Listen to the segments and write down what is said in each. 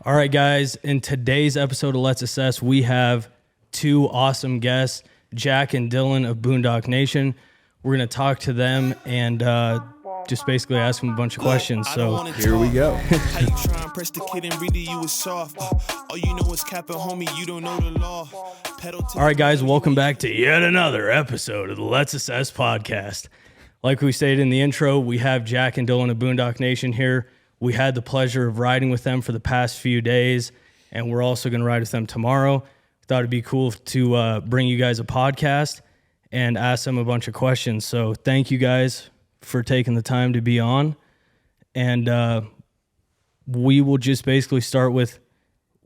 All right, guys, in today's episode of Let's Assess, we have two awesome guests, Jack and Dylan of Boondock Nation. We're going to talk to them and just basically ask them a bunch of questions. So here we go. How you try and press the kid and read it, you was soft. All you know is capping, homie, you don't know the law. All right, guys, welcome back to yet another episode of the Let's Assess podcast. Like we stated in the intro, we have Jack and Dylan of Boondock Nation here. We had the pleasure of riding with them for the past few days, and we're also going to ride with them tomorrow. Thought it'd be cool to bring you guys a podcast and ask them a bunch of questions. So thank you guys for taking the time to be on. And we will just basically start with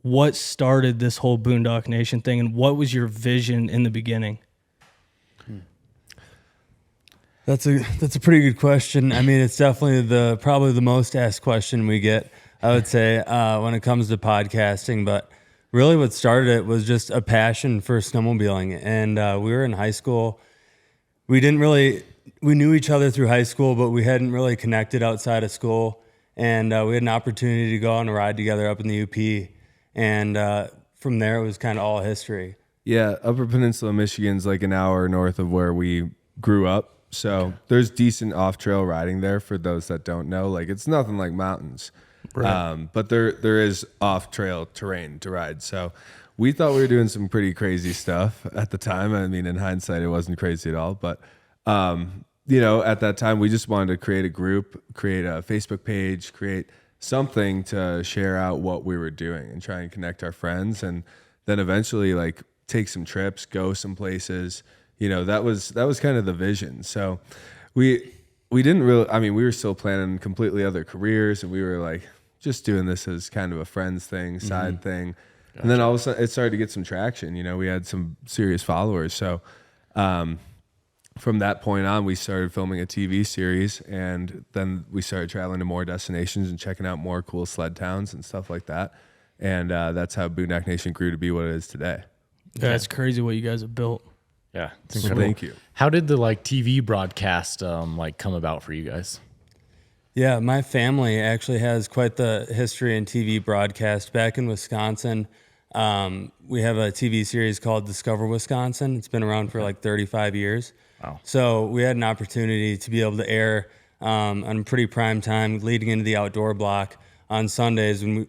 what started this whole Boondock Nation thing, and what was your vision in the beginning? That's a pretty good question. I mean, it's definitely probably the most asked question we get, I would say, when it comes to podcasting. But really what started it was just a passion for snowmobiling. And we were in high school. We knew each other through high school, but we hadn't really connected outside of school. And we had an opportunity to go on a ride together up in the UP. And from there, it was kind of all history. Yeah, Upper Peninsula, Michigan's like an hour north of where we grew up. So there's decent off-trail riding there for those that don't know. Like, it's nothing like mountains, right. But there is off-trail terrain to ride. So we thought we were doing some pretty crazy stuff at the time. I mean, in hindsight, it wasn't crazy at all. But, at that time, we just wanted to create a group, create a Facebook page, create something to share out what we were doing and try and connect our friends. And then eventually, like, take some trips, go some places. That was kind of the vision. So we didn't really, we were still planning completely other careers, and we were like just doing this as kind of a friends thing, side thing. Gotcha. And then all of a sudden it started to get some traction. We had some serious followers. So from that point on, we started filming a TV series, and then we started traveling to more destinations and checking out more cool sled towns and stuff like that. And that's how Boondock Nation grew to be what it is today. Yeah, it's crazy what you guys have built. Yeah, so thank you. How did the TV broadcast come about for you guys? Yeah, my family actually has quite the history in TV broadcast. Back in Wisconsin, we have a TV series called Discover Wisconsin. It's been around for like 35 years. Wow. So we had an opportunity to be able to air on pretty prime time leading into the outdoor block on Sundays, when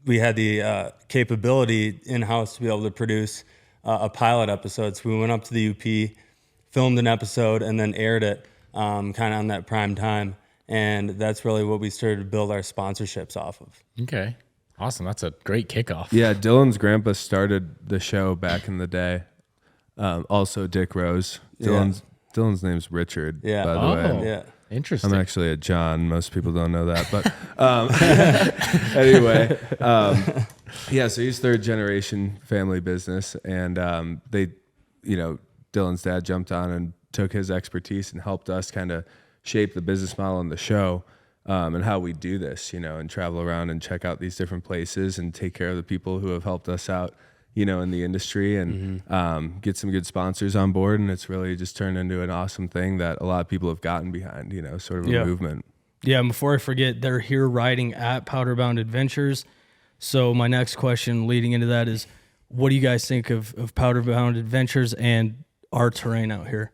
we had the capability in-house to be able to produce a pilot episode. So we went up to the UP, filmed an episode, and then aired it kind of on that prime time. And that's really what we started to build our sponsorships off of. Okay. Awesome. That's a great kickoff. Yeah, Dylan's grandpa started the show back in the day. Also Dick Rose. Dylan's name's Richard, by the way. Yeah. Interesting. I'm actually a John. Most people don't know that. But anyway, so he's third generation family business. And Dylan's dad jumped on and took his expertise and helped us kind of shape the business model in the show, and how we do this, and travel around and check out these different places and take care of the people who have helped us out, in the industry, and get some good sponsors on board. And it's really just turned into an awesome thing that a lot of people have gotten behind, sort of a movement. Yeah, and before I forget, they're here riding at Powderbound Adventures. So my next question leading into that is, what do you guys think of Powderbound Adventures and our terrain out here?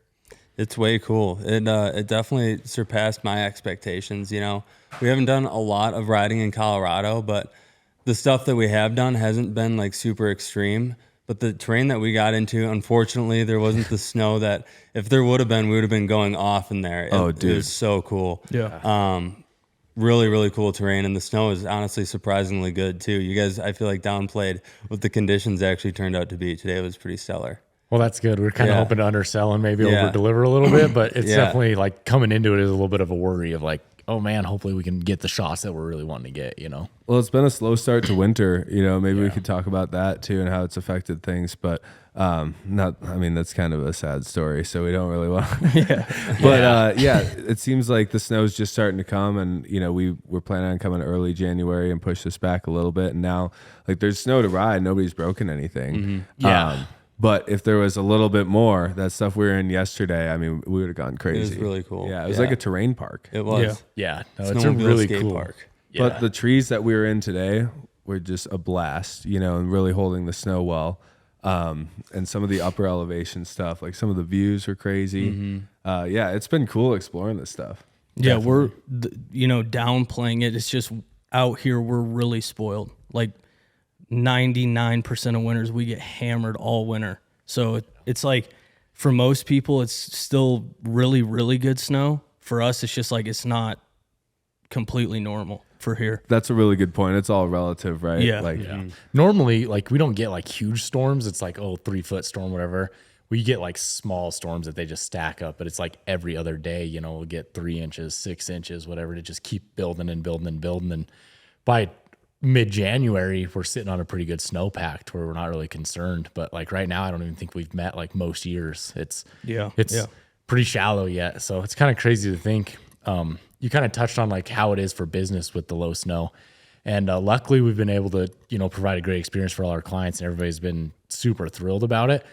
It's way cool. It definitely surpassed my expectations. We haven't done a lot of riding in Colorado, but the stuff that we have done hasn't been like super extreme. But the terrain that we got into, unfortunately, there wasn't the snow that, if there would have been, we would have been going off in there. It was so cool. Yeah. Really, really cool terrain. And the snow is honestly surprisingly good too. You guys, I feel like, downplayed what the conditions actually turned out to be. Today was pretty stellar. Well, that's good. We're kind of hoping to undersell and maybe over-deliver a little bit, but it's definitely like coming into it is a little bit of a worry of like, oh man, hopefully we can get the shots that we're really wanting to get, Well, it's been a slow start to winter, maybe we could talk about that too and how it's affected things, but that's kind of a sad story, so we don't really want But it seems like the snow's just starting to come, and we're planning on coming early January and push this back a little bit, and now like there's snow to ride, nobody's broken anything. But if there was a little bit more, that stuff we were in yesterday, we would have gone crazy. It was really cool. Yeah, it was like a terrain park. It was. Yeah. No, it's a really skate cool park. Yeah. But the trees that we were in today, were just a blast, and really holding the snow well. And some of the upper elevation stuff, like some of the views are crazy. Yeah, it's been cool exploring this stuff. Yeah, we're downplaying it. It's just out here we're really spoiled. Like 99% of winters we get hammered all winter. So it's like for most people it's still really, really good snow. For us it's just like it's not completely normal for here. That's a really good point. It's all relative, right? Yeah. Normally, like we don't get like huge storms. It's like 3-foot storm, whatever. We get like small storms that they just stack up, but it's like every other day, we'll get 3 inches, 6 inches, whatever, to just keep building and building and building. And by mid-January, we're sitting on a pretty good snowpack to where we're not really concerned. But like right now, I don't even think we've met like most years. It's pretty shallow yet. So it's kind of crazy to think. You kind of touched on like how it is for business with the low snow. And luckily we've been able to, provide a great experience for all our clients, and everybody's been super thrilled about it.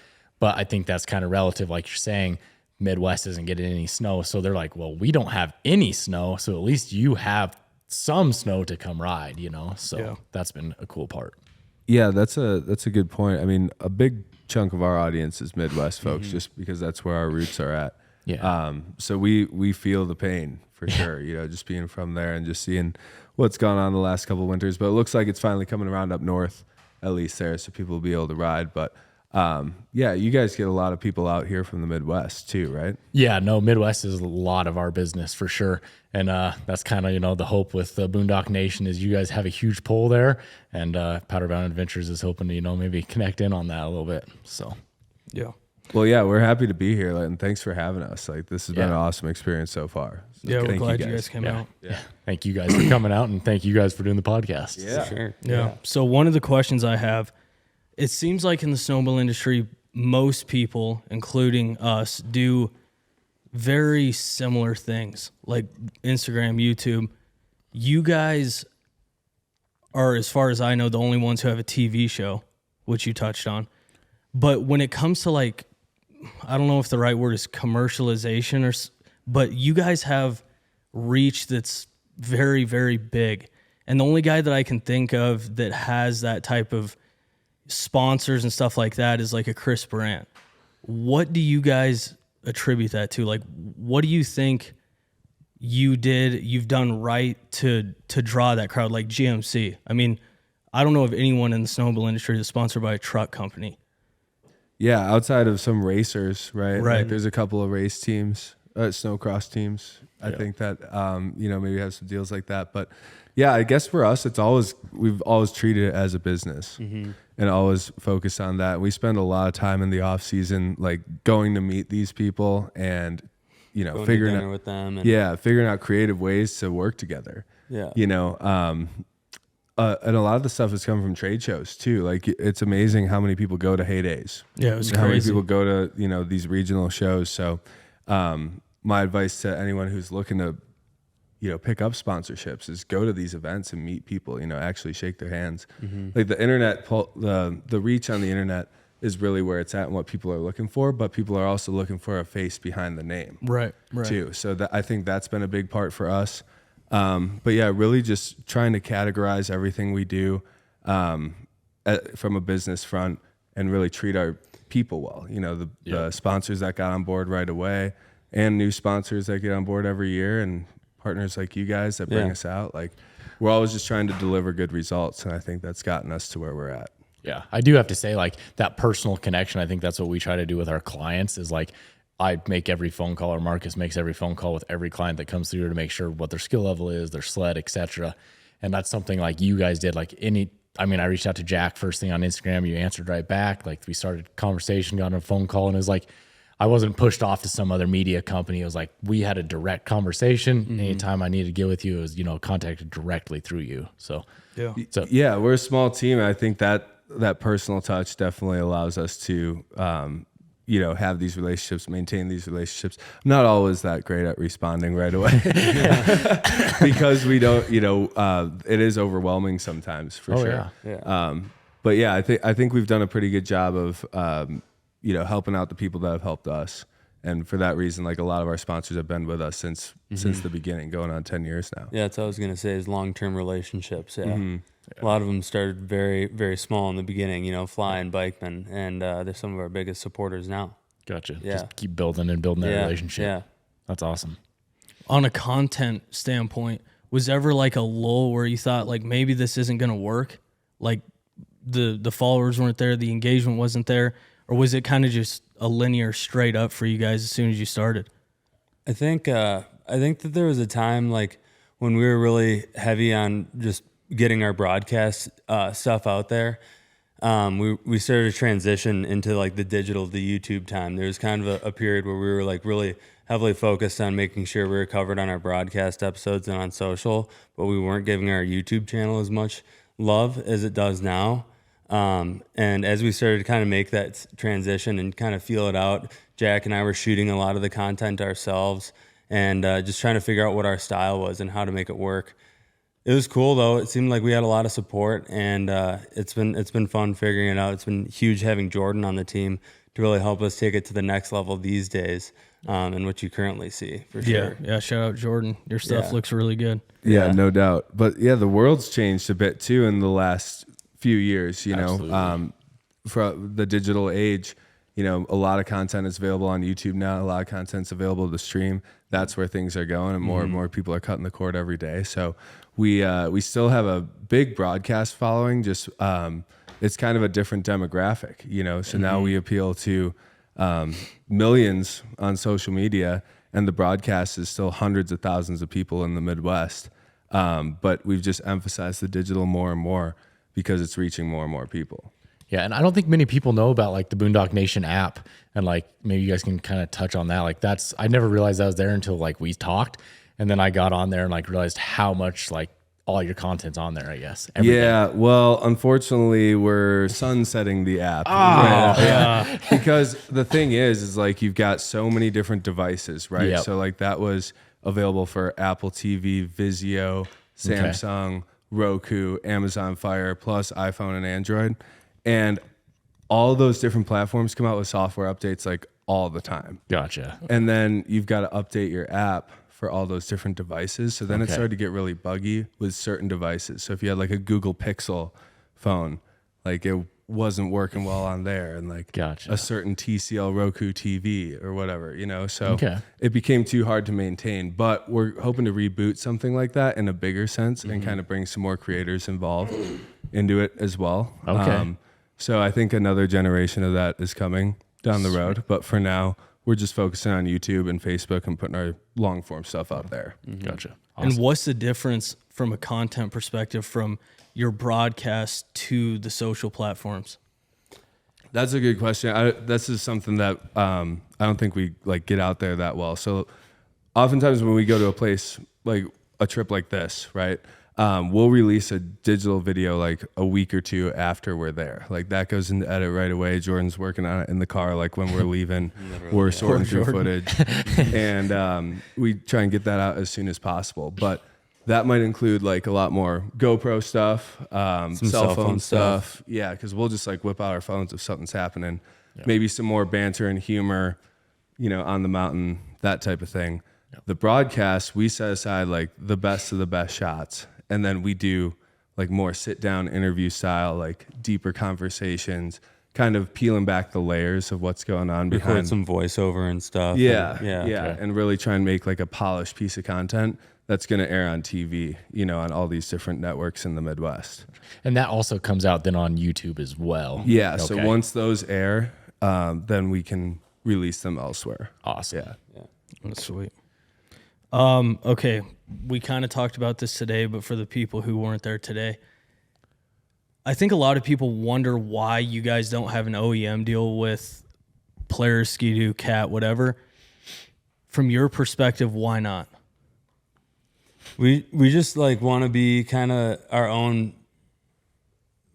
But I think that's kind of relative. Like you're saying, Midwest isn't getting any snow. So they're like, well, we don't have any snow. So at least you have some snow to come ride, So that's been a cool part. Yeah, that's a good point. I mean, a big chunk of our audience is Midwest folks, just because that's where our roots are at. Yeah. So we feel the pain for sure, just being from there and just seeing what's gone on the last couple of winters. But it looks like it's finally coming around up north, at least there, so people will be able to ride. But yeah, you guys get a lot of people out here from the Midwest too, right? Yeah, no, Midwest is a lot of our business for sure. And that's kind of, the hope with the Boondock Nation is you guys have a huge pull there. And Powderbound Adventures is hoping to, maybe connect in on that a little bit. So, Yeah. Well, yeah, we're happy to be here, and thanks for having us. Like, this has been an awesome experience so far. So Yeah, we're thank glad you guys came out. Yeah. Thank you guys for coming out, and thank you guys for doing the podcast. Yeah. Sure. Yeah. So one of the questions I have, it seems like in the snowmobile industry, most people, including us, do very similar things like Instagram, YouTube. You guys are, as far as I know, the only ones who have a TV show, which you touched on. But when it comes to like, I don't know if the right word is commercialization but you guys have reach that's very, very big. And the only guy that I can think of that has that type of sponsors and stuff like that is like a Chris Brandt. What do you guys attribute that to? Like, what do you think you've done right to draw that crowd, like GMC? I mean, I don't know of anyone in the snowmobile industry that's sponsored by a truck company. Yeah, outside of some racers, right? Right. Like, there's a couple of race teams, snowcross teams. I think that maybe have some deals like that. But yeah, I guess for us, we've always treated it as a business and always focused on that. We spend a lot of time in the off season, like going to meet these people and Going figuring to dinner out with them. And, figuring out creative ways to work together. Yeah. And a lot of the stuff has come from trade shows too. Like, it's amazing how many people go to Heydays. Yeah, it was How many crazy. people go to, these regional shows. So my advice to anyone who's looking to, pick up sponsorships is go to these events and meet people, actually shake their hands. Like the internet, the reach on the internet is really where it's at and what people are looking for, but people are also looking for a face behind the name. Right. Too. So I think that's been a big part for us. But yeah, really just trying to categorize everything we do from a business front and really treat our people well. The sponsors that got on board right away and new sponsors that get on board every year and partners like you guys that bring us out. Like, we're always just trying to deliver good results. And I think that's gotten us to where we're at. Yeah. I do have to say, like, that personal connection, I think that's what we try to do with our clients is like, I make every phone call, or Marcus makes every phone call with every client that comes through to make sure what their skill level is, their sled, etc. And that's something like you guys did. Like I reached out to Jack first thing on Instagram. You answered right back. Like, we started conversation, got on a phone call, and it was like, I wasn't pushed off to some other media company. It was like, we had a direct conversation. Anytime I needed to get with you, it was, contacted directly through you. So, Yeah, we're a small team. And I think that personal touch definitely allows us to, have these relationships, maintain these relationships. I'm not always that great at responding right away because we don't, it is overwhelming sometimes for sure. Yeah. But yeah, I think we've done a pretty good job of, helping out the people that have helped us And for that reason, like a lot of our sponsors have been with us since the beginning, going on 10 years now. Yeah, that's what I was gonna say is long-term relationships. Yeah. A lot of them started very, very small in the beginning, you know, flying bikemen, and they're some of our biggest supporters now. Gotcha. Yeah. Just keep building that relationship. Yeah. That's awesome. On a content standpoint, was ever like a lull where you thought like maybe this isn't going to work? Like the followers weren't there, the engagement wasn't there, or was it kind of just a linear straight up for you guys as soon as you started? I think that there was a time like when we were really heavy on just getting our broadcast stuff out there. We started to transition into like the digital to YouTube time. There was kind of a period where we were like really heavily focused on making sure we were covered on our broadcast episodes and on social, but we weren't giving our YouTube channel as much love as it does now. And as we started to kind of make that transition and kind of feel it out, Jack and I were shooting a lot of the content ourselves and just trying to figure out what our style was and how to make it work. It was cool though. It seemed like we had a lot of support, and it's been fun figuring it out. It's been huge having Jordan on the team to really help us take it to the next level these days, and what you currently see for sure. Yeah. Shout out Jordan. Your stuff looks really good. Yeah, no doubt. But yeah, the world's changed a bit too in the last few years, you know, for the digital age. You know, a lot of content is available on YouTube now. A lot of content's available to stream. That's where things are going, and more people are cutting the cord every day. So we still have a big broadcast following. Just it's kind of a different demographic, you know. So now we appeal to millions on social media, and the broadcast is still hundreds of thousands of people in the Midwest. But we've just emphasized the digital more and more because it's reaching more and more people. Yeah, and I don't think many people know about like the Boondock Nation app, and like maybe you guys can kind of touch on that. Like I never realized that was there until like we talked, and then I got on there and like realized how much like all your content's on there. I guess. Everything. Yeah, well, unfortunately, we're sunsetting the app. Yeah, because the thing is like you've got so many different devices, right? Yep. So like that was available for Apple TV, Vizio, Samsung, Roku, Amazon Fire, plus iPhone and Android. And all those different platforms come out with software updates like all the time. Gotcha. And then you've got to update your app for all those different devices. So then it started to get really buggy with certain devices. So if you had like a Google Pixel phone, like it wasn't working well on there, and like Gotcha. a certain TCL Roku TV or whatever, you know? So it became too hard to maintain, but we're hoping to reboot something like that in a bigger sense and kind of bring some more creators involved into it as well. Okay. So I think another generation of that is coming down the road. But for now, we're just focusing on YouTube and Facebook and putting our long form stuff out there. Gotcha. Awesome. And what's the difference from a content perspective from your broadcast to the social platforms? That's a good question. This is something that I don't think we like get out there that well. So oftentimes when we go to a place like a trip like this, right? We'll release a digital video like a week or two after we're there. Like that goes into edit right away. Jordan's working on it in the car. Like when we're leaving, we're sorting through footage, and we try and get that out as soon as possible. But that might include like a lot more GoPro stuff, cell phone stuff. Yeah, because we'll just like whip out our phones if something's happening. Yeah. Maybe some more banter and humor, you know, on the mountain, that type of thing. Yeah. The broadcast, we set aside like the best of the best shots. And then we do like more sit down interview style, like deeper conversations, kind of peeling back the layers of what's going on behind. Record some voiceover and stuff. Yeah. Okay. And really try and make like a polished piece of content that's going to air on TV, you know, on all these different networks in the Midwest. And that also comes out then on YouTube as well. Yeah. Okay. So once those air, then we can release them elsewhere. Awesome. Yeah. That's sweet. Okay. We kind of talked about this today, but for the people who weren't there today, I think a lot of people wonder why you guys don't have an OEM deal with Polaris, Skidoo, Cat, whatever. From your perspective, why not? We just like want to be kind of our own.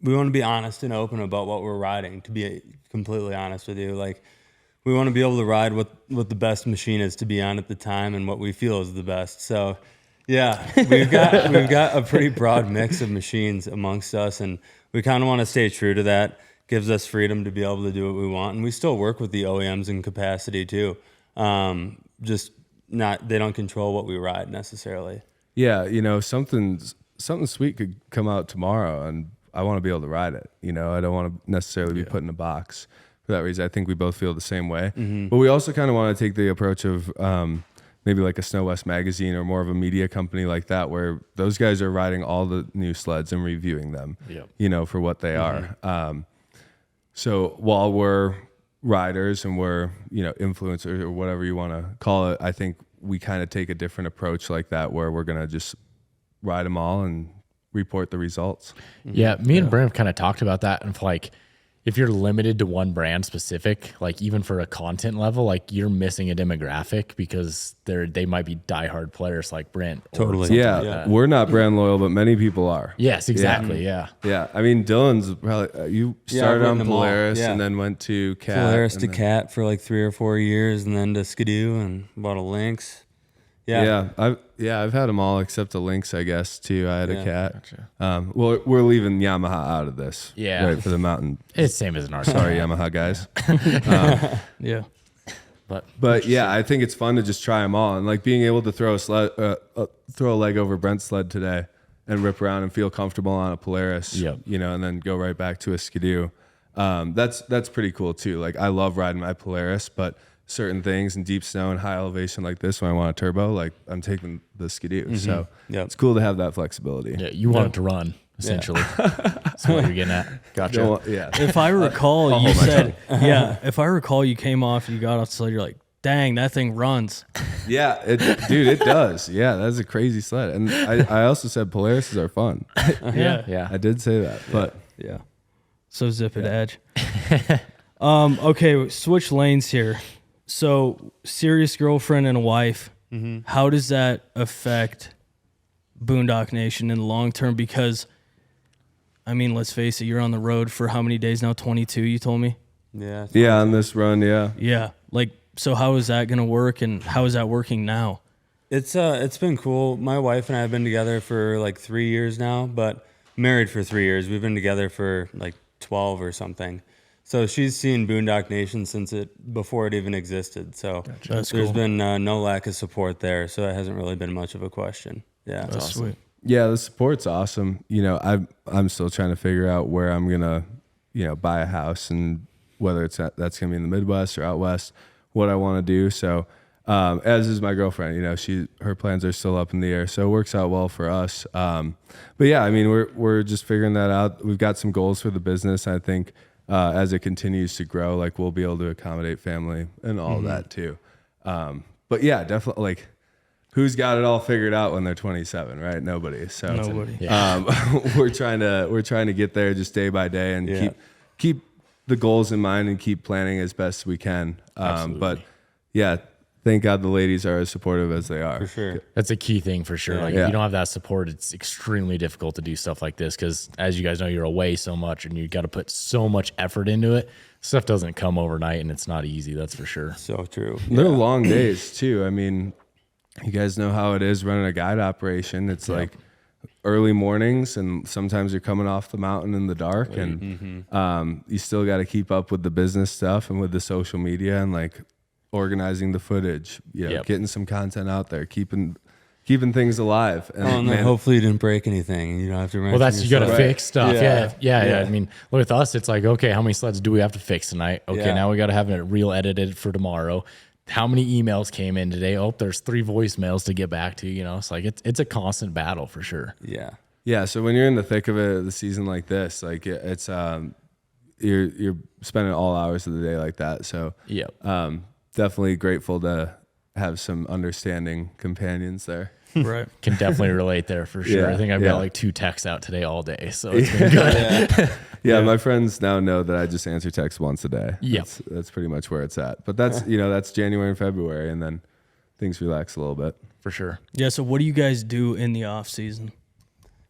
We want to be honest and open about what we're riding, to be completely honest with you. Like, we want to be able to ride what the best machine is to be on at the time and what we feel is the best. So yeah, we've got a pretty broad mix of machines amongst us, and we kind of want to stay true to that. Gives us freedom to be able to do what we want, and we still work with the OEMs in capacity too. Just not, they don't control what we ride necessarily. Yeah, something sweet could come out tomorrow, and I want to be able to ride it. I don't want to necessarily be put in a box. For that reason, I think we both feel the same way. But we also kind of want to take the approach of maybe like a Snow West magazine or more of a media company like that, where those guys are riding all the new sleds and reviewing them, for what they are. So while we're riders and we're, influencers or whatever you want to call it, I think we kind of take a different approach like that, where we're going to just ride them all and report the results. Yeah, me and Brent have kind of talked about that, and like, if you're limited to one brand specific, like even for a content level, like you're missing a demographic because they might be diehard players like Brent. Totally. Yeah, we're not brand loyal, but many people are. Yes, exactly. Yeah. I mean, Dylan's probably you started on ridden them all. Polaris and then went to Cat. Polaris to Cat for like 3 or 4 years, and then to Skidoo and bought a Lynx. I've had them all except the Lynx, I guess, too. I had a Cat. Gotcha. Well, we're leaving Yamaha out of this. Yeah. Right, for the mountain. It's same as an RC. Sorry, Yamaha guys. Yeah. But yeah, I think it's fun to just try them all, and like being able to throw a leg over Brent's sled today and rip around and feel comfortable on a Polaris. And then go right back to a Skidoo. That's pretty cool too. Like I love riding my Polaris, but certain things in deep snow and high elevation like this, when I want a turbo, like I'm taking the Skidoo. So it's cool to have that flexibility. Yeah, you want it to run, essentially. That's what you're getting at. Gotcha. If I recall, you said, if I recall, you came off, you got off the sled, you're like, dang, that thing runs. Yeah, it does. Yeah, that's a crazy sled. And I also said Polarises are fun. Yeah. I did say that, but yeah. So zip it edge. Okay, switch lanes here. So serious girlfriend and a wife, how does that affect Boondock Nation in the long term? Because, I mean, let's face it, you're on the road for how many days now? 22, you told me? Yeah, on this run, Yeah, like, so how is that going to work, and how is that working now? It's been cool. My wife and I have been together for like 3 years now, but married for 3 years. We've been together for like 12 or something. So she's seen Boondock Nation before it even existed. So there's been no lack of support there. So it hasn't really been much of a question. Yeah, that's awesome. Sweet. Yeah, the support's awesome. I'm still trying to figure out where I'm gonna, buy a house, and whether that's gonna be in the Midwest or out west, what I want to do. So, as is my girlfriend. Her plans are still up in the air, so it works out well for us. But yeah, I mean, we're just figuring that out. We've got some goals for the business. I think. As it continues to grow, like we'll be able to accommodate family and all that too. But yeah, definitely, like who's got it all figured out when they're 27, right? Nobody. So we're trying to get there just day by day and keep the goals in mind and keep planning as best we can. But yeah, thank God the ladies are as supportive as they are. For sure. That's a key thing for sure. If you don't have that support, it's extremely difficult to do stuff like this because, as you guys know, you're away so much and you got to put so much effort into it. Stuff doesn't come overnight, and it's not easy. That's for sure. So true. They're long days too. I mean, you guys know how it is running a guide operation. It's like early mornings, and sometimes you're coming off the mountain in the dark, and you still got to keep up with the business stuff and with the social media and like organizing the footage, getting some content out there, keeping things alive. And then hopefully you didn't break anything, and you don't have to. Well, that's you got to fix stuff. Yeah. I mean, with us, it's like, okay, how many sleds do we have to fix tonight? Okay, now we got to have it reel edited for tomorrow. How many emails came in today? Oh, there's 3 voicemails to get back to. It's like it's a constant battle for sure. Yeah. So when you're in the thick of it, the season like this, like it's you're spending all hours of the day like that. So definitely grateful to have some understanding companions there. Right. Can definitely relate there for sure. I think I've got like 2 texts out today all day, so it's been good. My friends now know that I just answer texts once a day. That's pretty much where it's at. But that's that's January and February, and then things relax a little bit. For sure. Yeah, so what do you guys do in the off season?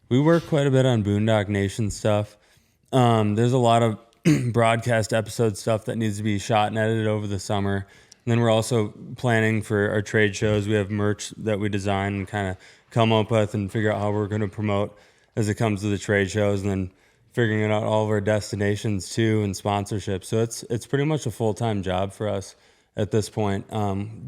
We work quite a bit on Boondock Nation stuff. There's a lot of broadcast episode stuff that needs to be shot and edited over the summer. And then we're also planning for our trade shows. We have merch that we design and kind of come up with and figure out how we're going to promote as it comes to the trade shows, and then figuring out all of our destinations too and sponsorships. So it's pretty much a full-time job for us. at this point.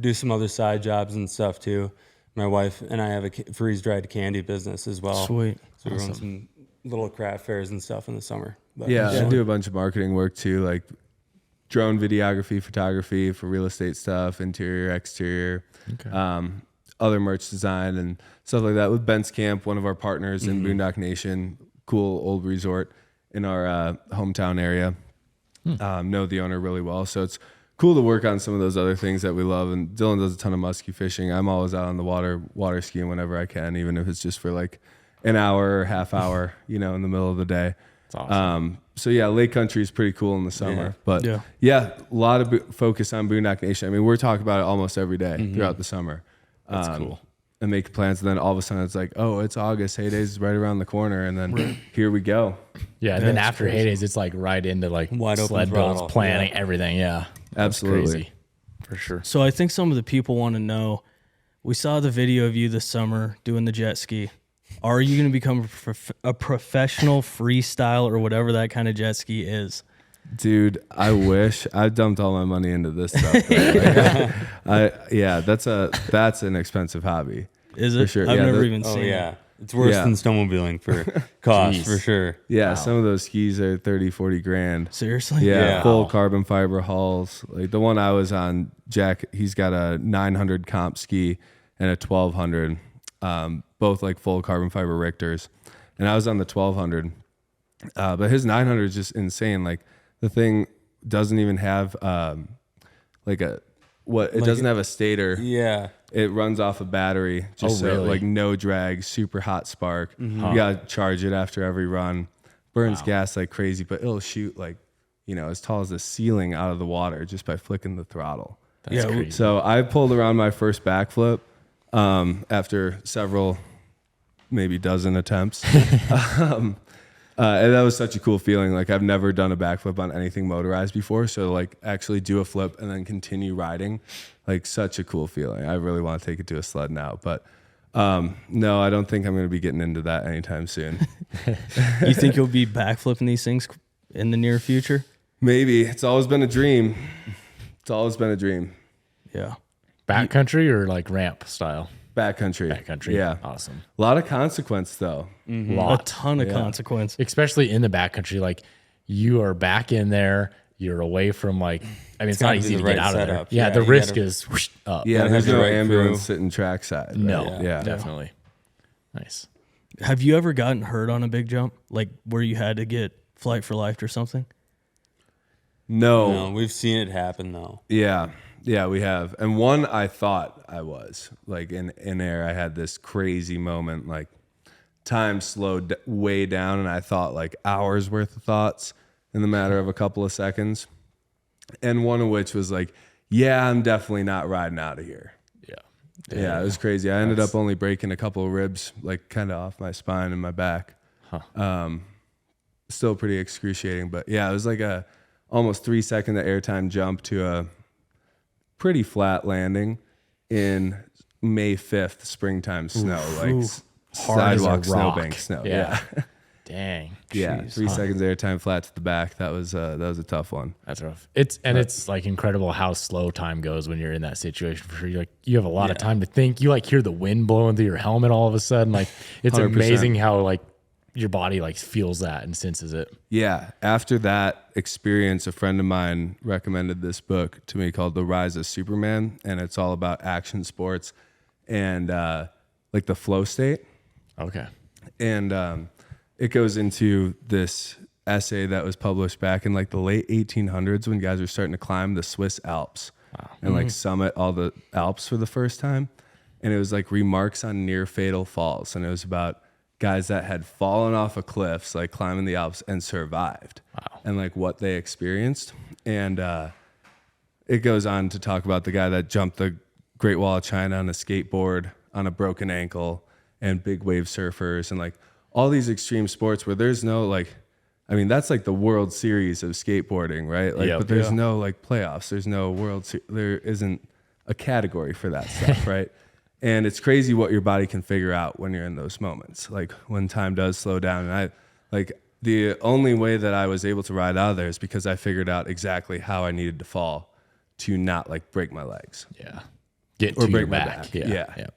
Do some other side jobs and stuff too. My wife and I have a freeze-dried candy business as well. Sweet. So we run some little craft fairs and stuff in the summer. But Yeah, I do a bunch of marketing work too, like drone videography, photography for real estate stuff, interior, exterior, other merch design and stuff like that with Ben's Camp, one of our partners in Boondock Nation, cool old resort in our hometown area. Know the owner really well. So it's cool to work on some of those other things that we love. And Dylan does a ton of muskie fishing. I'm always out on the water skiing whenever I can, even if it's just for like an hour or half hour, in the middle of the day. That's awesome. So yeah, lake country is pretty cool in the summer, Yeah. but a lot of focus on Boondock Nation. I mean, we're talking about it almost every day throughout the summer. That's cool. And make plans. And then all of a sudden it's like, oh, it's August. Heydays is right around the corner. And then here we go. Yeah. And then after Heydays, it's like right into like Wide open sled builds, throttle. planning, everything. Yeah. That's Absolutely. crazy. For sure. So I think some of the people want to know, we saw the video of you this summer doing the jet ski. Are you going to become a professional freestyle or whatever that kind of jet ski is? Dude, I wish. I dumped all my money into this stuff. That's an expensive hobby. Is it? For sure. I've Yeah, never the- even Oh seen yeah, it. it's worse Yeah. than snowmobiling for cost for sure. Yeah, some of those skis are 30, 40 grand. Seriously? Yeah, Yeah. full carbon fiber hulls. Like the one I was on, Jack, he's got a 900 comp ski and a 1200, both like full carbon fiber Richters. And I was on the 1200, but his 900 is just insane. Like the thing doesn't even have it doesn't have a stator. Yeah. It runs off a battery, just so really? like no drag, super hot spark. You gotta charge it after every run. Burns gas like crazy, but it'll shoot like, as tall as the ceiling out of the water just by flicking the throttle. That's Yeah, crazy. So I pulled around my first backflip after several, maybe dozen attempts. And that was such a cool feeling. Like I've never done a backflip on anything motorized before. So like actually do a flip and then continue riding, like such a cool feeling. I really want to take it to a sled now, but no, I don't think I'm going to be getting into that anytime soon. You think you'll be backflipping these things in the near future? Maybe. It's always been a dream. It's always been a dream. Yeah. Backcountry or like ramp style? Backcountry. Backcountry. Yeah. Awesome. A lot of consequence though. A ton of consequence. Especially in the backcountry. Like you are back in there. You're away from like, I mean, it's not gotta be easy the to get right out of there. setup. Yeah. Yeah, The you risk gotta- is whoosh, up. Yeah. Gotta There's have the no right ambulance crew. sitting trackside. Right? No. Yeah. Definitely. Nice. Have you ever gotten hurt on a big jump? Like where you had to get flight for life or something? No. No, we've seen it happen though. Yeah. Yeah, we have. And one I thought I was like in air. I had this crazy moment, like time slowed way down, and I thought like hours worth of thoughts in the matter of a couple of seconds. And one of which was like, yeah, I'm definitely not riding out of here. Yeah. Yeah, it was crazy. I ended up only breaking a couple of ribs, like kind of off my spine and my back. Still pretty excruciating, but yeah, it was like a almost 3 second airtime jump to a pretty flat landing in May 5th springtime snow, Hard as a sidewalk rock. snowbank snow. Yeah. Yeah. Dang. Yeah. 3 seconds airtime flat to the back. That was a tough one. That's rough. It's like incredible how slow time goes when you're in that situation for sure. You have a lot of time to think. You like hear the wind blowing through your helmet all of a sudden. Like it's 100%. amazing how like your body like feels that and senses it. Yeah. After that experience, a friend of mine recommended this book to me called The Rise of Superman. And it's all about action sports and like the flow state. Okay. And it goes into this essay that was published back in like the late 1800s when guys were starting to climb the Swiss Alps and like summit all the Alps for the first time. And it was like remarks on near fatal falls. And it was about guys that had fallen off of cliffs, like climbing the Alps and survived and like what they experienced. And it goes on to talk about the guy that jumped the Great Wall of China on a skateboard on a broken ankle and big wave surfers and like all these extreme sports where there's no like, I mean, that's like the World Series of skateboarding, right? Like, Yep. but there's no like playoffs. There's no there isn't a category for that stuff, right? And it's crazy what your body can figure out when you're in those moments, like when time does slow down. And I like the only way that I was able to ride out of there is because I figured out exactly how I needed to fall to not like break my legs. Yeah. Get Or to break your my back. back. Yeah. Yeah. Yeah.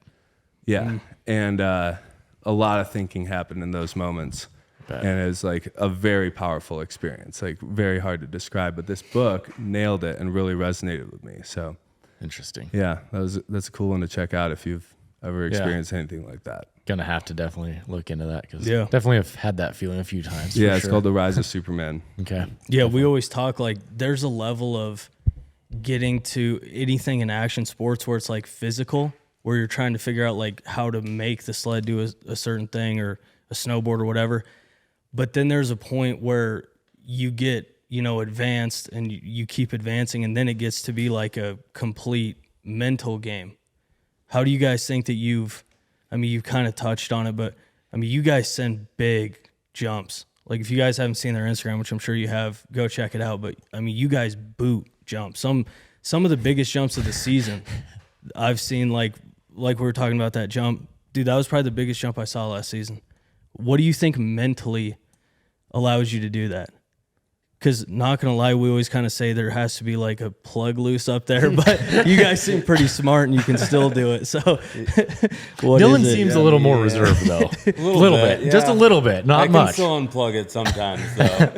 Yeah. And a lot of thinking happened in those moments. Bet. And it's like a very powerful experience, like very hard to describe. But this book nailed it and really resonated with me. So Interesting. yeah, that's a cool one to check out if you've ever experienced anything like that. Gonna have to definitely look into that because Yeah. definitely have had that feeling a few times. Yeah, for it's sure. called The Rise of Superman. Okay. Yeah, we always talk like there's a level of getting to anything in action sports where it's like physical, where you're trying to figure out like how to make the sled do a certain thing or a snowboard or whatever. But then there's a point where you get, advanced and you keep advancing, and then it gets to be like a complete mental game. How do you guys think that you've kind of touched on it, but you guys send big jumps. Like if you guys haven't seen their Instagram, which I'm sure you have, go check it out. But you guys boot jumps. Some of the biggest jumps of the season I've seen, like we were talking about that jump. Dude, that was probably the biggest jump I saw last season. What do you think mentally allows you to do that? Because not going to lie, we always kind of say there has to be like a plug loose up there, but you guys seem pretty smart and you can still do it. So Dylan seems a little more reserved though. A little bit. Just a little bit, not I can much. still unplug it sometimes though.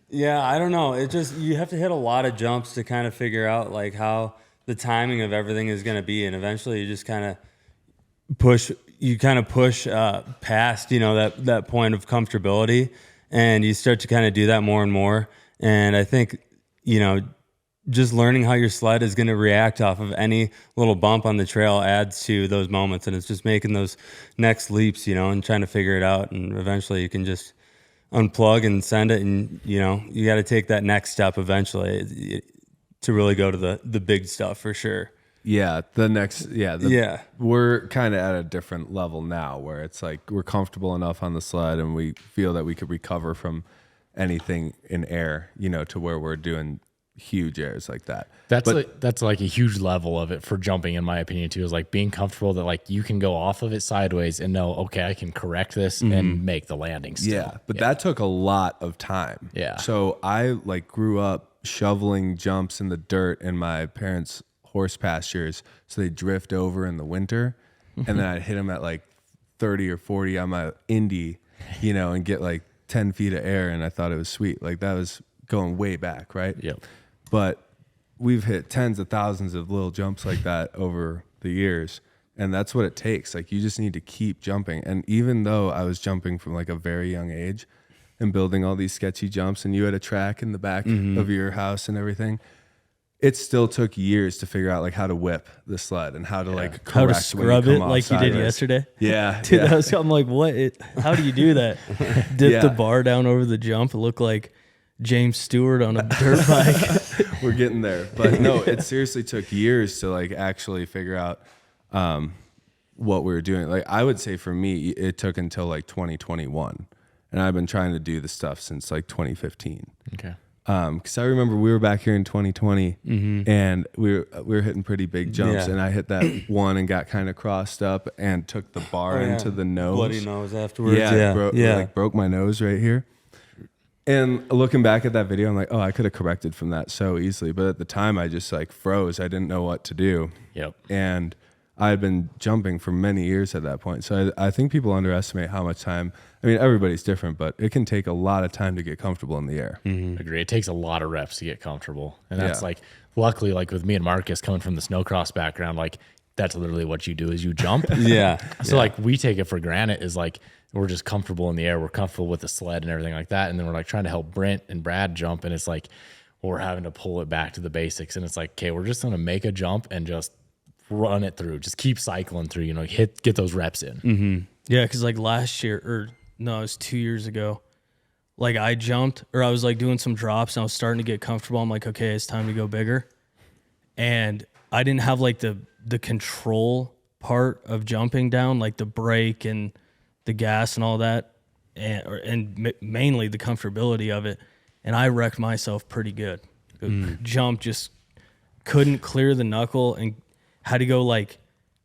Yeah, I don't know. It just, you have to hit a lot of jumps to kind of figure out like how the timing of everything is going to be. And eventually you just kind of push past, that point of comfortability. And you start to kind of do that more and more. And I think, just learning how your sled is going to react off of any little bump on the trail adds to those moments. And it's just making those next leaps, and trying to figure it out. And eventually you can just unplug and send it. And, you got to take that next step eventually to really go to the big stuff for sure. Yeah, we're kind of at a different level now where it's like we're comfortable enough on the sled and we feel that we could recover from anything in air, to where we're doing huge airs like that. That's like a huge level of it for jumping, in my opinion, too, is like being comfortable that like you can go off of it sideways and know, okay, I can correct this and make the landing still. Yeah, but that took a lot of time. Yeah. So I like grew up shoveling jumps in the dirt in my parents' horse pastures, so they drift over in the winter, and then I'd hit them at like 30 or 40 on my Indy, and get like 10 feet of air, and I thought it was sweet. Like that was going way back, right? Yep. But we've hit tens of thousands of little jumps like that over the years, and that's what it takes. Like you just need to keep jumping. And even though I was jumping from like a very young age and building all these sketchy jumps, and you had a track in the back of your house and everything, it still took years to figure out like how to whip the sled and how to like correct how to when you scrub come it off like you did sideways. yesterday. Yeah, Dude, yeah. I'm like, what? How do you do that? Dip Yeah. the bar down over the jump. It looked like James Stewart on a dirt bike. We're getting there. But no, it seriously took years to like actually figure out what we were doing. Like I would say for me, it took until like 2021. And I've been trying to do the stuff since like 2015. Okay. Because I remember we were back here in 2020 and we were hitting pretty big jumps, Yeah. and I hit that one and got kind of crossed up and took the bar into the nose. Bloody nose afterwards. Yeah, broke my nose right here. And looking back at that video, I'm like, oh, I could have corrected from that so easily. But at the time, I just like froze. I didn't know what to do. Yep. And I had been jumping for many years at that point. So I think people underestimate how much time. I mean, everybody's different, but it can take a lot of time to get comfortable in the air. Agree. It takes a lot of reps to get comfortable. And that's Yeah. like, luckily, like with me and Marcus coming from the snowcross background, like that's literally what you do is you jump. Yeah. So like we take it for granted is like, we're just comfortable in the air. We're comfortable with the sled and everything like that. And then we're like trying to help Brent and Brad jump. And it's like, we're having to pull it back to the basics. And it's like, okay, we're just going to make a jump and just run it through. Just keep cycling through, get those reps in. Yeah, because like last year, or no, it was 2 years ago. Like I jumped, or I was like doing some drops, and I was starting to get comfortable. I'm like, okay, it's time to go bigger. And I didn't have like the control part of jumping down, like the brake and the gas and all that, and mainly the comfortability of it. And I wrecked myself pretty good. Jump just couldn't clear the knuckle and had to go like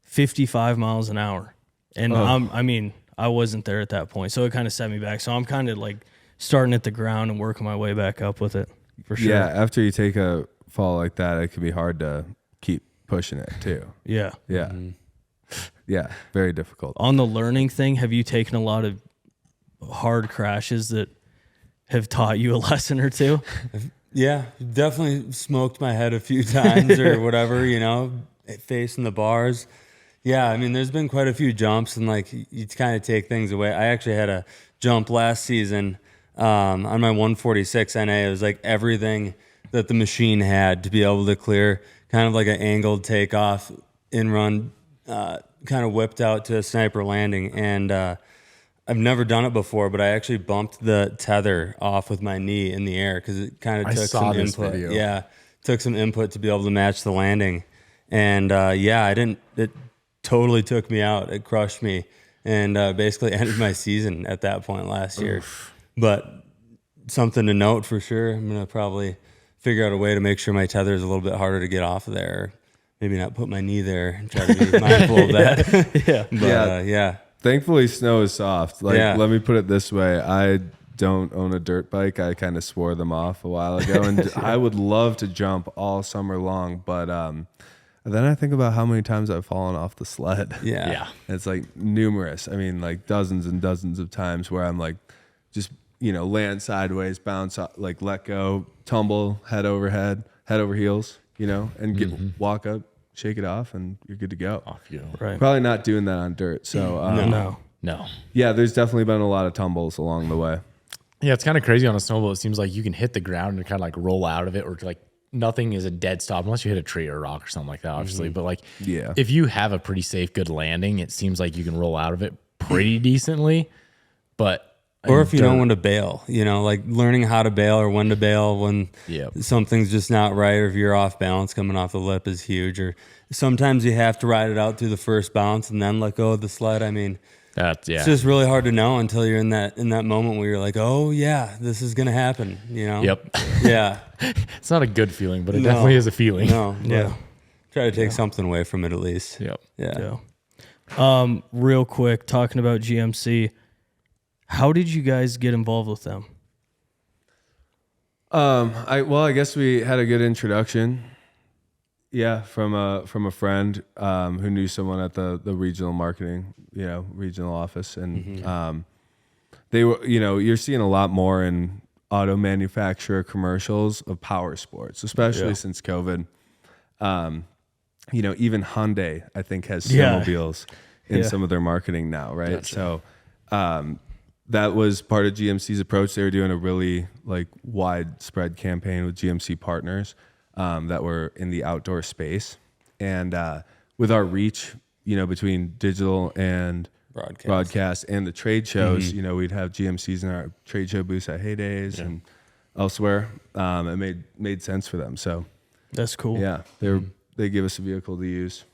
55 miles an hour. And I wasn't there at that point. So it kind of set me back. So I'm kind of like starting at the ground and working my way back up with it for sure. Yeah, after you take a fall like that, it can be hard to keep pushing it too. Yeah. Yeah. Yeah. Very difficult. On the learning thing, have you taken a lot of hard crashes that have taught you a lesson or two? Yeah, definitely smoked my head a few times or whatever, facing the bars. Yeah, I mean, there's been quite a few jumps and like you kind of take things away. I actually had a jump last season on my 146 NA. It was like everything that the machine had to be able to clear, kind of like an angled takeoff, in run, kind of whipped out to a sniper landing. And I've never done it before, but I actually bumped the tether off with my knee in the air because it kind of took some input. Video. Yeah, took some input to be able to match the landing. And it totally took me out. It crushed me and basically ended my season at that point last year. But something to note for sure. I'm going to probably figure out a way to make sure my tether is a little bit harder to get off of there. Maybe not put my knee there and try to be mindful of that. Yeah. But yeah. Thankfully, snow is soft. Like, Yeah. let me put it this way. I don't own a dirt bike. I kind of swore them off a while ago. And I would love to jump all summer long. But then I think about how many times I've fallen off the sled. Yeah. It's like numerous. I mean, like dozens and dozens of times where I'm like, just, land sideways, bounce, like let go, tumble, head over heels, and walk up, shake it off, and you're good to go. Off you. Right. Probably not doing that on dirt. So, No. yeah, there's definitely been a lot of tumbles along the way. Yeah, it's kind of crazy on a snowmobile. It seems like you can hit the ground and kind of like roll out of it, or like nothing is a dead stop unless you hit a tree or a rock or something like that, obviously. But like, Yeah. if you have a pretty safe, good landing, it seems like you can roll out of it pretty decently. But Or if you know when to bail, like learning how to bail or when to bail when Yep. something's just not right, or if you're off balance coming off the lip is huge. Or sometimes you have to ride it out through the first bounce and then let go of the sled. I mean, that's it's just really hard to know until you're in that moment where you're like, oh yeah, this is gonna happen. Yep. Yeah. It's not a good feeling, but it definitely is a feeling. No. Yeah. Try to take something away from it at least. Yep. Yeah. Yeah. Real quick, talking about GMC, how did you guys get involved with them? I guess we had a good introduction. Yeah, from a friend who knew someone at the regional marketing, regional office, and they were, you're seeing a lot more in auto manufacturer commercials of power sports, especially since COVID. Even Hyundai, I think, has snowmobiles in some of their marketing now, right? Gotcha. So that was part of GMC's approach. They were doing a really widespread campaign with GMC partners that were in the outdoor space, and with our reach, between digital and broadcast and the trade shows, we'd have GMCs in our trade show booths at Heydays and elsewhere. It made sense for them. So That's cool. yeah, they give us a vehicle to use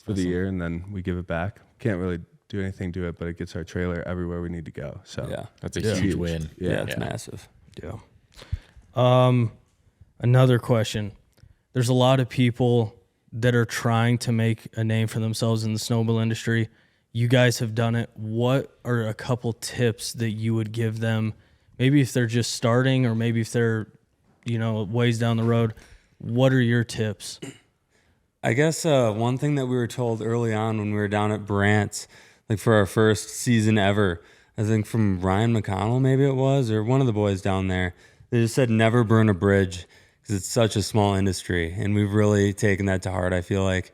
for the year, and then we give it back. Can't really do anything to it, but it gets our trailer everywhere we need to go. So Yeah. That's a huge win. Yeah. It's massive. Yeah. Another question. There's a lot of people that are trying to make a name for themselves in the snowmobile industry. You guys have done it. What are a couple tips that you would give them? Maybe if they're just starting, or maybe if they're, ways down the road. What are your tips? I guess one thing that we were told early on when we were down at Brant's, like for our first season ever, I think from Ryan McConnell, maybe it was, or one of the boys down there, they just said never burn a bridge because it's such a small industry. And we've really taken that to heart. I feel like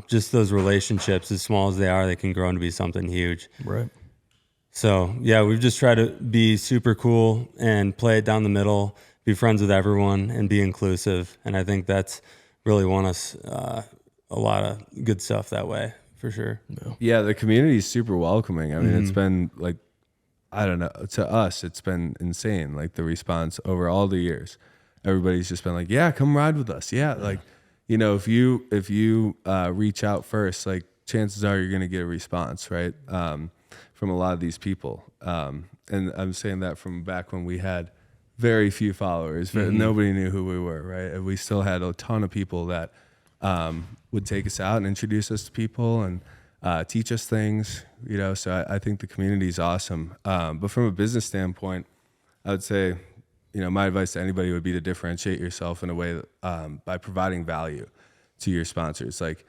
just those relationships, as small as they are, they can grow into be something huge. Right. So, yeah, we've just tried to be super cool and play it down the middle, be friends with everyone, and be inclusive. And I think that's really won us a lot of good stuff that way, for sure. yeah, the community is super welcoming. I mean, it's been I don't know, to us, it's been insane. Like the response over all the years, everybody's just been like, yeah, come ride with us. Yeah. Like, if you reach out first, like chances are you're going to get a response, right? From a lot of these people. And I'm saying that from back when we had very few followers, nobody knew who we were, right? And we still had a ton of people that would take us out and introduce us to people and teach us things, so I think the community is awesome. But from a business standpoint, I would say, my advice to anybody would be to differentiate yourself in a way by providing value to your sponsors. Like,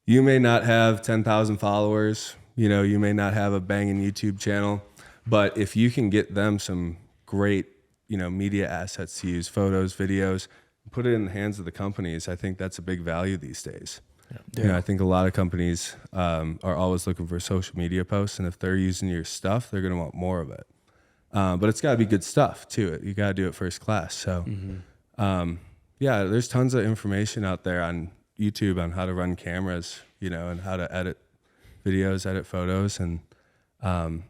you may not have 10,000 followers, you may not have a banging YouTube channel, but if you can get them some great, media assets to use, photos, videos, put it in the hands of the companies, I think that's a big value these days. I think a lot of companies are always looking for social media posts, and if they're using your stuff, they're going to want more of it. But it's got to be good stuff too. You got to do it first class. So, there's tons of information out there on YouTube on how to run cameras, and how to edit videos, edit photos, and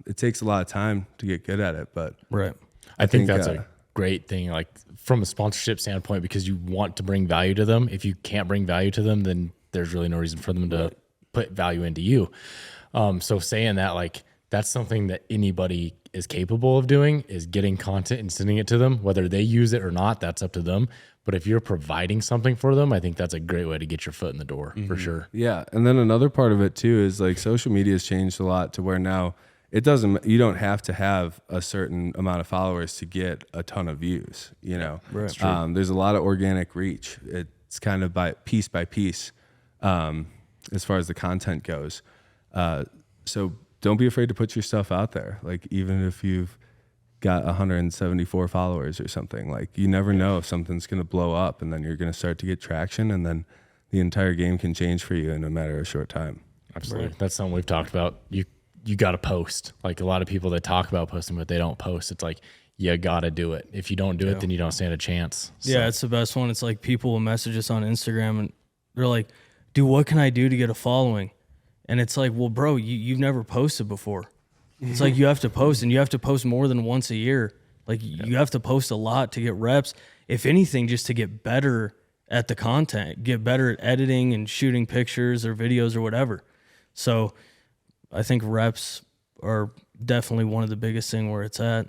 it takes a lot of time to get good at it. But I think that's a great thing, like from a sponsorship standpoint, because you want to bring value to them. If you can't bring value to them, then there's really no reason for them to put value into you. So saying that, like, that's something that anybody is capable of doing, is getting content and sending it to them. Whether they use it or not, that's up to them. But if you're providing something for them, I think that's a great way to get your foot in the door for sure. Yeah. And then another part of it too is, like, social media has changed a lot to where now you don't have to have a certain amount of followers to get a ton of views, Right. There's a lot of organic reach. It's kind of by piece, as far as the content goes. So don't be afraid to put your stuff out there. Like, even if you've got 174 followers or something, like, you never know if something's going to blow up, and then you're going to start to get traction, and then the entire game can change for you in a matter of a short time. Absolutely. That's something we've talked about. You got to post. Like, a lot of people that talk about posting, but they don't post. It's like, you got to do it. If you don't do it, then you don't stand a chance. So. Yeah, it's the best one. It's like, people will message us on Instagram and they're like, dude, what can I do to get a following? And it's like, well, bro, you've never posted before. It's like, you have to post, and you have to post more than once a year. Like, you have to post a lot to get reps. If anything, just to get better at the content, get better at editing and shooting pictures or videos or whatever. So I think reps are definitely one of the biggest thing where it's at.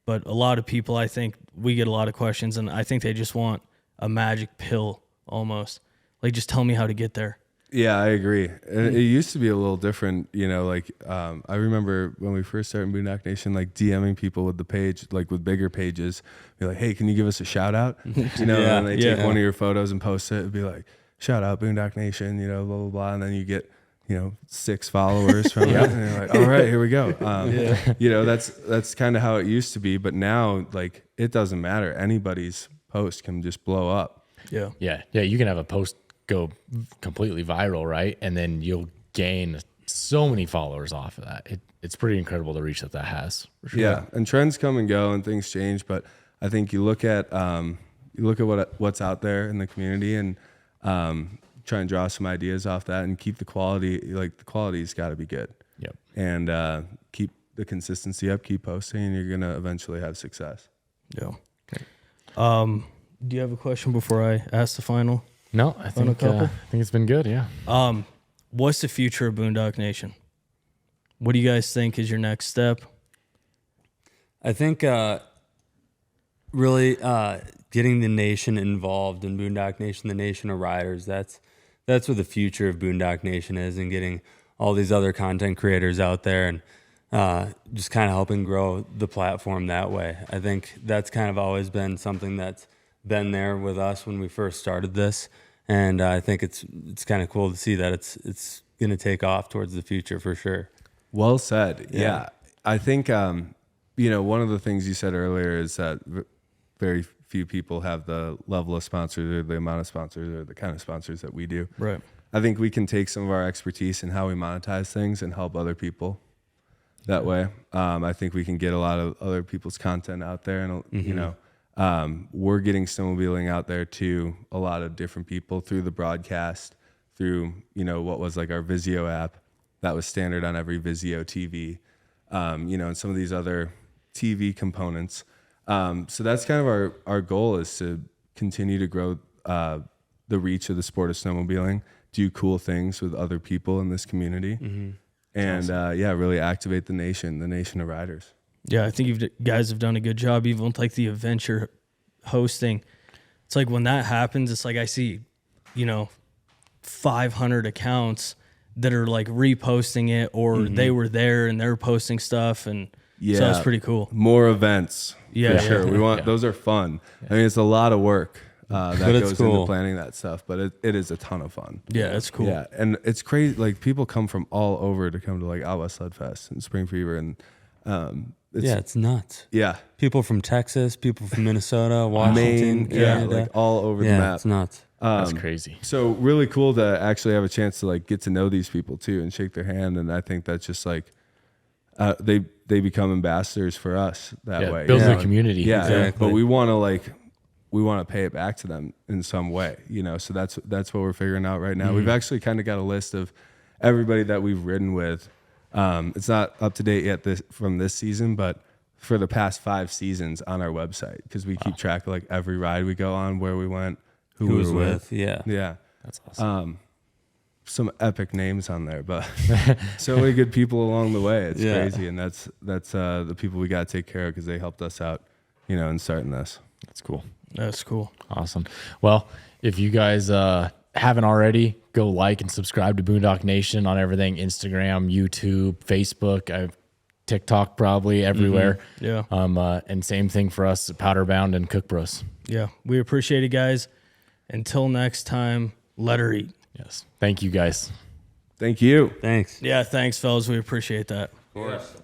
But a lot of people, I think we get a lot of questions, and I think they just want a magic pill almost. Like, just tell me how to get there. Yeah, I agree. And it used to be a little different, I remember when we first started Boondock Nation, like, DMing people with the page, like with bigger pages, be like, hey, can you give us a shout out? And they take one of your photos and post it. It'd be like, shout out Boondock Nation, blah, blah, blah. And then you get, 6 followers from it. And you're like, all right, here we go. That's kind of how it used to be. But now, like, it doesn't matter. Anybody's post can just blow up. Yeah. You can have a post go completely viral, right? And then you'll gain so many followers off of that. It's pretty incredible the reach that has. For sure. Yeah, and trends come and go and things change, but I think you look at what's out there in the community and try and draw some ideas off that and keep the quality. Like, the quality's got to be good. Yep. And keep the consistency up, keep posting, and you're gonna eventually have success. Yeah. Okay. Do you have a question before I ask the final? No, I think it's been good. Yeah. What's the future of Boondock Nation? What do you guys think is your next step? I think really getting the nation involved in Boondock Nation, the nation of riders. That's what the future of Boondock Nation is, and getting all these other content creators out there and just kind of helping grow the platform that way. I think that's kind of always been something that's been there with us when we first started this, and I think it's kind of cool to see that it's going to take off towards the future for sure. Well said. Yeah. I think one of the things you said earlier is that very few people have the level of sponsors or the amount of sponsors or the kind of sponsors that we do. Right. I think we can take some of our expertise in how we monetize things and help other people that way. I think we can get a lot of other people's content out there, and we're getting snowmobiling out there to a lot of different people through the broadcast, through what was like our Vizio app that was standard on every Vizio TV, and some of these other TV components. So that's kind of our goal, is to continue to grow the reach of the sport of snowmobiling, do cool things with other people in this community, and really activate the nation of riders. Yeah, I think you guys have done a good job, even with like the event you're hosting. It's like when that happens, it's like I see, 500 accounts that are like reposting it, or they were there and they're posting stuff, and Yeah. So that's pretty cool. More events. Yeah, for sure. yeah. We want those are fun. I mean, it's a lot of work that But it's goes cool. into planning that stuff, but it is a ton of fun. Yeah, that's cool. Yeah, and it's crazy. Like people come from all over to come to like Out West Sled Fest and Spring Fever, and It's nuts. yeah, People from Texas, people from Minnesota, Washington, Maine, yeah, Canada. like all over the Yeah, map. it's nuts. That's crazy. So really cool to actually have a chance to like get to know these people too and shake their hand, and I think that's just like they become ambassadors for us that way. Builds you the know? community. Yeah, Exactly. but we want to pay it back to them in some way, you know. So that's what we're figuring out right now. We've actually kind of got a list of everybody that we've ridden with. It's not up to date yet from this season, but for the past 5 seasons on our website, because we keep track of like every ride we go on, where we went, who we was were with. Yeah. Yeah. That's awesome. Some epic names on there, but so many good people along the way. It's crazy, and that's the people we got to take care of because they helped us out, you know, in starting this. That's cool. That's cool. Awesome. Well, if you guys haven't already, go like and subscribe to Boondock Nation on everything: Instagram, YouTube, Facebook, TikTok, probably everywhere. Yeah. And same thing for us at Powderbound and Cook.bros. Yeah. We appreciate it, guys. Until next time, let her eat. Yes. Thank you, guys. Thank you. Thanks. Yeah, thanks, fellas. We appreciate that. Of course.